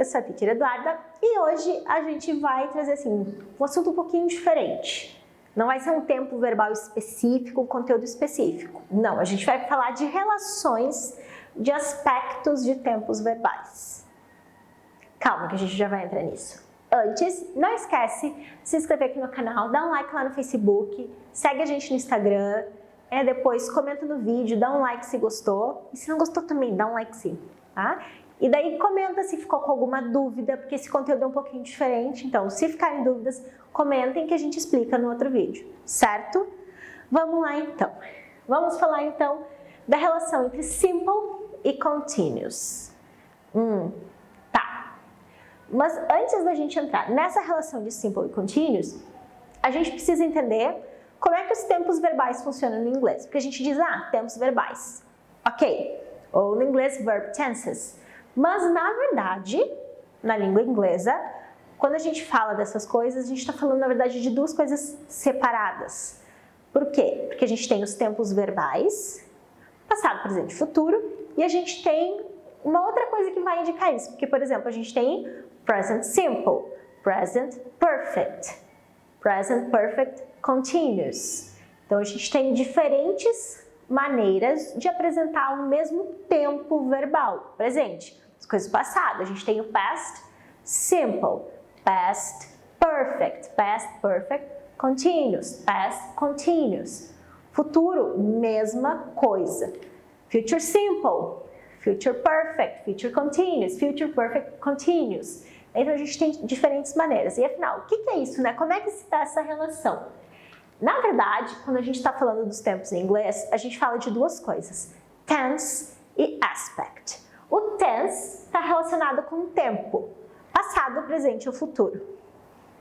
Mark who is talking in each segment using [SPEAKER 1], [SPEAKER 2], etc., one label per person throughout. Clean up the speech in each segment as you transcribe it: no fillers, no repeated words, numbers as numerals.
[SPEAKER 1] eu sou a Teacher Eduarda e hoje a gente vai trazer assim, um assunto um pouquinho diferente. Não vai ser um tempo verbal específico, um conteúdo específico. Não, a gente vai falar de relações, de aspectos de tempos verbais. Calma que a gente já vai entrar nisso. Antes, não esquece de se inscrever aqui no canal, dá um like lá no Facebook, segue a gente no Instagram, depois comenta no vídeo, dá um like se gostou, e se não gostou também, dá um like sim, tá? E daí comenta se ficou com alguma dúvida, porque esse conteúdo é um pouquinho diferente, então se ficarem dúvidas, comentem que a gente explica no outro vídeo, certo? Vamos lá então. Vamos falar então da relação entre simple e continuous. Tá. Mas antes da gente entrar nessa relação de simple e continuous, a gente precisa entender como é que os tempos verbais funcionam no inglês. Porque a gente diz, tempos verbais. Ok. Ou no inglês, verb tenses. Mas, na verdade, na língua inglesa, quando a gente fala dessas coisas, a gente está falando, na verdade, de duas coisas separadas. Por quê? Porque a gente tem os tempos verbais, passado, presente e futuro, e a gente tem uma outra coisa que vai indicar isso. Porque, por exemplo, a gente tem present simple, present perfect, present perfect continuous. Então, a gente tem diferentes maneiras de apresentar o mesmo tempo verbal presente. As coisas passadas, a gente tem o past simple, past perfect continuous, past continuous. Futuro, mesma coisa. Future simple, future perfect, future continuous, future perfect continuous. Então a gente tem diferentes maneiras. E afinal, o que é isso, né? Como é que se dá essa relação? Na verdade, quando a gente está falando dos tempos em inglês, a gente fala de duas coisas, tense e aspect. O tense está relacionado com o tempo, passado, presente ou futuro.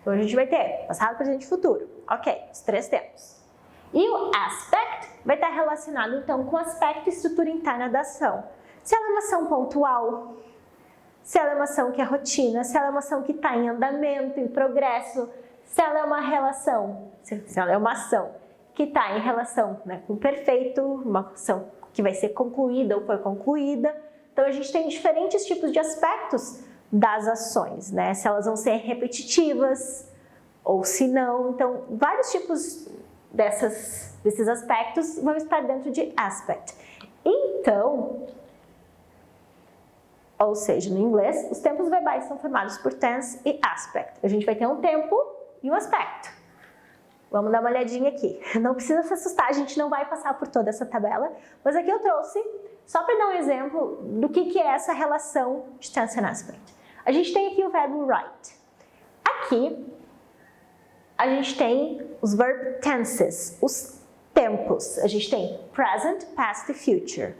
[SPEAKER 1] Então a gente vai ter passado, presente e futuro. Ok, os três tempos. E o aspect vai estar relacionado então com o aspecto e estrutura interna da ação. Se ela é uma ação pontual, se ela é uma ação que é rotina, se ela é uma ação que está em andamento, em progresso, se ela é uma relação, se ela é uma ação que está em relação, né, com o perfeito, uma ação que vai ser concluída ou foi concluída. Então a gente tem diferentes tipos de aspectos das ações, né? Se elas vão ser repetitivas ou se não. Então vários tipos desses aspectos vão estar dentro de aspect. Então, ou seja, no inglês, os tempos verbais são formados por tense e aspect. A gente vai ter um tempo e um aspecto. Vamos dar uma olhadinha aqui. Não precisa se assustar, a gente não vai passar por toda essa tabela, mas aqui eu trouxe só para dar um exemplo do que é essa relação de tense and aspect. A gente tem aqui o verbo write. Aqui, a gente tem os verb tenses, os tempos. A gente tem present, past e future.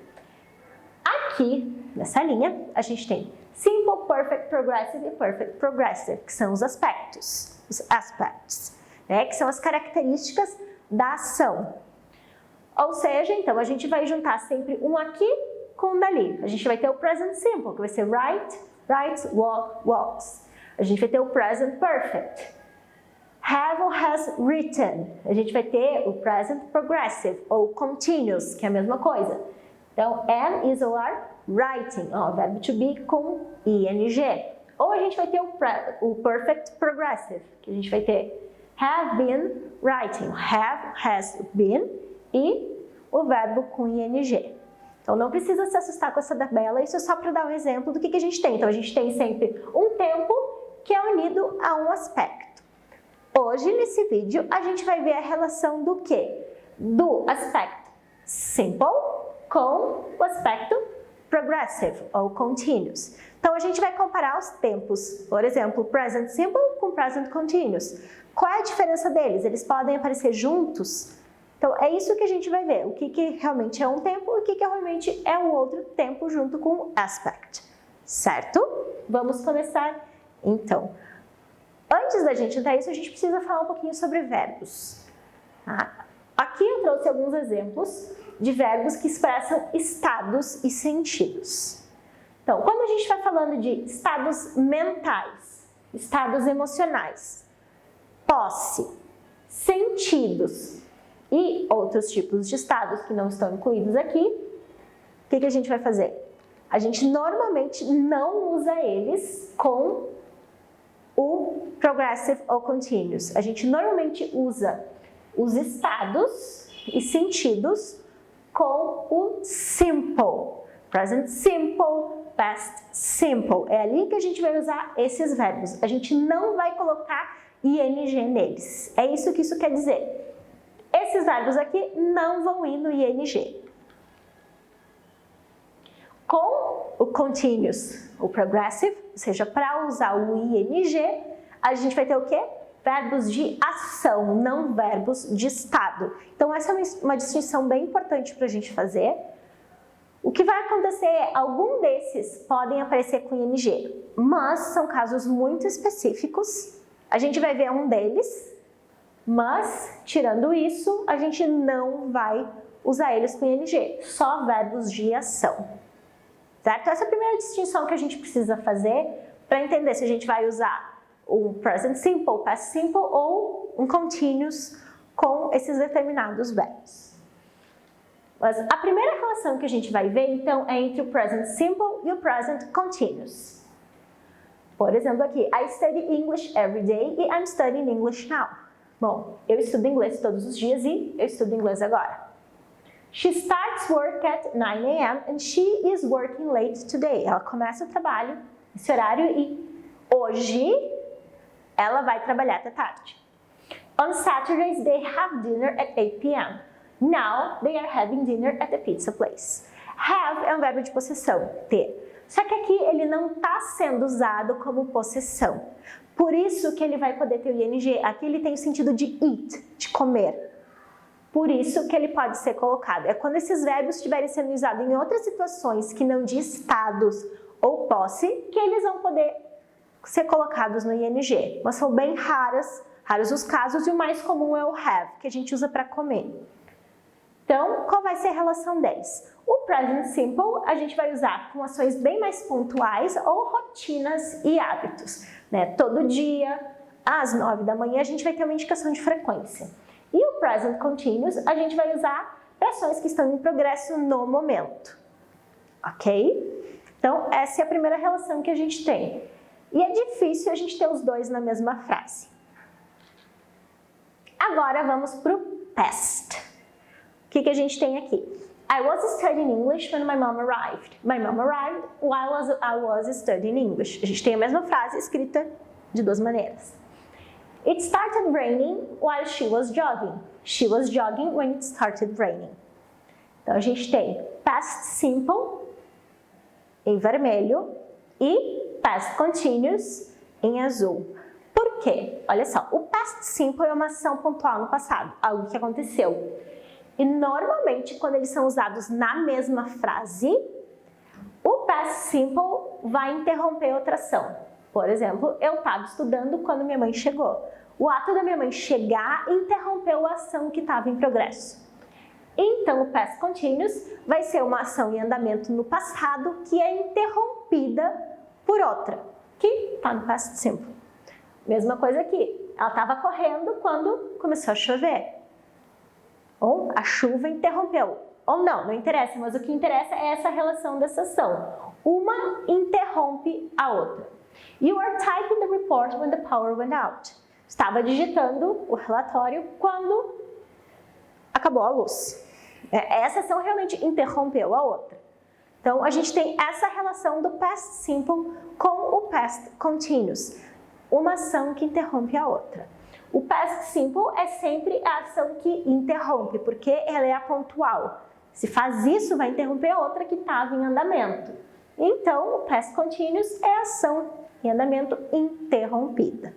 [SPEAKER 1] Aqui, nessa linha, a gente tem simple, perfect, progressive e perfect progressive, que são os aspectos. Os aspects, né, que são as características da ação. Ou seja, então, a gente vai juntar sempre um aqui com um dali. A gente vai ter o present simple, que vai ser write, writes, walk, walks. A gente vai ter o present perfect, have or has written. A gente vai ter o present progressive, ou continuous, que é a mesma coisa. Então, am, is or are writing, verbo to be com ing. Ou a gente vai ter o perfect progressive, que a gente vai ter have been writing, have, has been, e o verbo com ing. Então não precisa se assustar com essa tabela, isso é só para dar um exemplo do que a gente tem. Então a gente tem sempre um tempo que é unido a um aspecto. Hoje, nesse vídeo, a gente vai ver a relação do quê? Do aspecto simple com o aspecto progressive ou continuous. Então a gente vai comparar os tempos, por exemplo, present simple com present continuous. Qual é a diferença deles? Eles podem aparecer juntos? Então é isso que a gente vai ver, o que realmente é um tempo e o que realmente é o outro tempo junto com o aspect, certo? Vamos começar então. Antes da gente entrar nisso, a gente precisa falar um pouquinho sobre verbos. Aqui eu trouxe alguns exemplos de verbos que expressam estados e sentidos. Então, quando a gente vai falando de estados mentais, estados emocionais, posse, sentidos e outros tipos de estados que não estão incluídos aqui, o que a gente vai fazer? A gente normalmente não usa eles com o progressive ou continuous. A gente normalmente usa os estados e sentidos com o simple. Present simple, past simple. É ali que a gente vai usar esses verbos. A gente não vai colocar ing neles. É isso que isso quer dizer. Esses verbos aqui não vão ir no ing. Com o continuous, o progressive, ou seja, para usar o ing, a gente vai ter o quê? Verbos de ação, não verbos de estado. Então, essa é uma distinção bem importante para a gente fazer. O que vai acontecer é, algum desses podem aparecer com ing, mas são casos muito específicos. A gente vai ver um deles, mas, tirando isso, a gente não vai usar eles com ing, só verbos de ação. Certo? Essa é a primeira distinção que a gente precisa fazer para entender se a gente vai usar o present simple, past simple ou um continuous com esses determinados verbos. Mas a primeira relação que a gente vai ver, então, é entre o present simple e o present continuous. Por exemplo, aqui, I study English every day e I'm studying English now. Bom, eu estudo inglês todos os dias e eu estudo inglês agora. She starts work at 9 a.m. and she is working late today. Ela começa o trabalho nesse horário e hoje ela vai trabalhar até tarde. On Saturdays they have dinner at 8 p.m. Now they are having dinner at the pizza place. Have é um verbo de possessão, ter. Só que aqui ele não está sendo usado como possessão. Por isso que ele vai poder ter o ing. Aqui ele tem o sentido de eat, de comer. Por isso que ele pode ser colocado. É quando esses verbos estiverem sendo usados em outras situações que não de estados ou posse, que eles vão poder ser colocados no ing. Mas são bem raros os casos e o mais comum é o have, que a gente usa para comer. Então, qual vai ser a relação deles? O present simple a gente vai usar com ações bem mais pontuais ou rotinas e hábitos. Né? Todo dia, às 9 da manhã, a gente vai ter uma indicação de frequência. E o present continuous a gente vai usar para ações que estão em progresso no momento. Ok? Então, essa é a primeira relação que a gente tem. E é difícil a gente ter os dois na mesma frase. Agora vamos para o past. O que a gente tem aqui? I was studying English when my mom arrived. My mom arrived while I was studying English. A gente tem a mesma frase escrita de duas maneiras. It started raining while she was jogging. She was jogging when it started raining. Então, a gente tem past simple em vermelho e past continuous em azul. Por quê? Olha só, o past simple é uma ação pontual no passado, algo que aconteceu. E normalmente, quando eles são usados na mesma frase, o past simple vai interromper outra ação. Por exemplo, eu estava estudando quando minha mãe chegou. O ato da minha mãe chegar interrompeu a ação que estava em progresso. Então, o past continuous vai ser uma ação em andamento no passado que é interrompida por outra, que está no past simple. Mesma coisa aqui. Ela estava correndo quando começou a chover. Ou a chuva interrompeu. Ou não interessa, mas o que interessa é essa relação dessa ação. Uma interrompe a outra. You are typing the report when the power went out. Estava digitando o relatório quando acabou a luz. Essa ação realmente interrompeu a outra. Então, a gente tem essa relação do past simple com o past continuous. Uma ação que interrompe a outra. O past simple é sempre a ação que interrompe, porque ela é a pontual. Se faz isso, vai interromper a outra que estava em andamento. Então, o past continuous é a ação em andamento interrompida.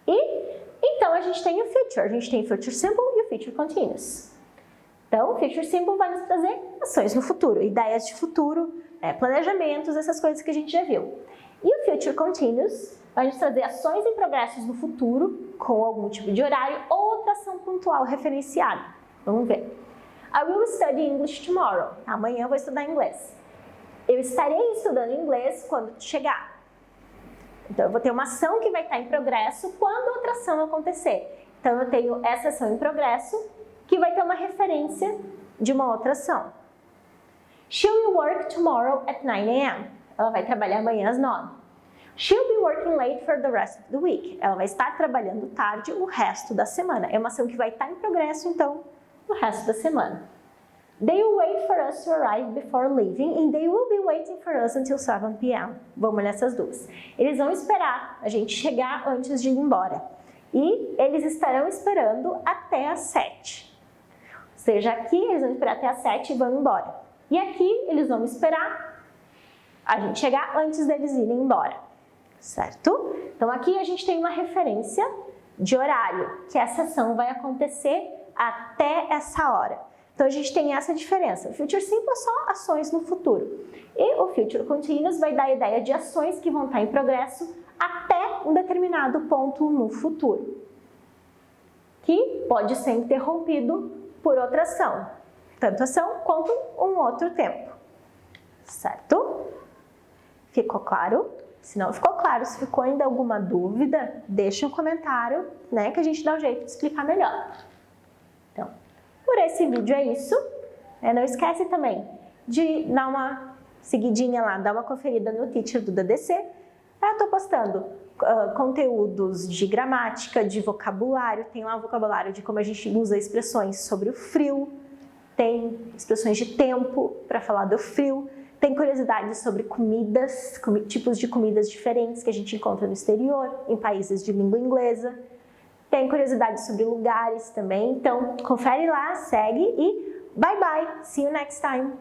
[SPEAKER 1] E então a gente tem o future. A gente tem o future simple e o future continuous. Então, o future simple vai nos trazer ações no futuro, ideias de futuro, planejamentos, essas coisas que a gente já viu. E o future continuous vai nos trazer ações em progressos no futuro, com algum tipo de horário ou outra ação pontual referenciada. Vamos ver. I will study English tomorrow. Amanhã eu vou estudar inglês. Eu estarei estudando inglês quando chegar. Então, eu vou ter uma ação que vai estar em progresso quando outra ação acontecer. Então, eu tenho essa ação em progresso que vai ter uma referência de uma outra ação. She will work tomorrow at 9 a.m. Ela vai trabalhar amanhã às 9. She'll be working late for the rest of the week. Ela vai estar trabalhando tarde o resto da semana. É uma ação que vai estar em progresso, então, o resto da semana. They will wait for us to arrive before leaving and they will be waiting for us until 7 p.m. Vamos nessas duas. Eles vão esperar a gente chegar antes de ir embora. E eles estarão esperando até às 7. Ou seja, aqui eles vão esperar até às 7 e vão embora. E aqui eles vão esperar a gente chegar antes deles irem embora. Certo? Então aqui a gente tem uma referência de horário, que essa ação vai acontecer até essa hora. Então a gente tem essa diferença. O Future Simple é só ações no futuro. E o Future Continuous vai dar a ideia de ações que vão estar em progresso até um determinado ponto no futuro, que pode ser interrompido por outra ação, tanto ação quanto um outro tempo. Certo? Ficou claro? Se não ficou claro, se ficou ainda alguma dúvida, deixa um comentário, né, que a gente dá um jeito de explicar melhor. Então, por esse vídeo é isso. Não esquece também de dar uma seguidinha lá, dar uma conferida no Teacher do DDC. Eu estou postando conteúdos de gramática, de vocabulário, tem lá o vocabulário de como a gente usa expressões sobre o frio, tem expressões de tempo para falar do frio, tem curiosidades sobre comidas, tipos de comidas diferentes que a gente encontra no exterior, em países de língua inglesa. Tem curiosidades sobre lugares também. Então, confere lá, segue e bye bye. See you next time.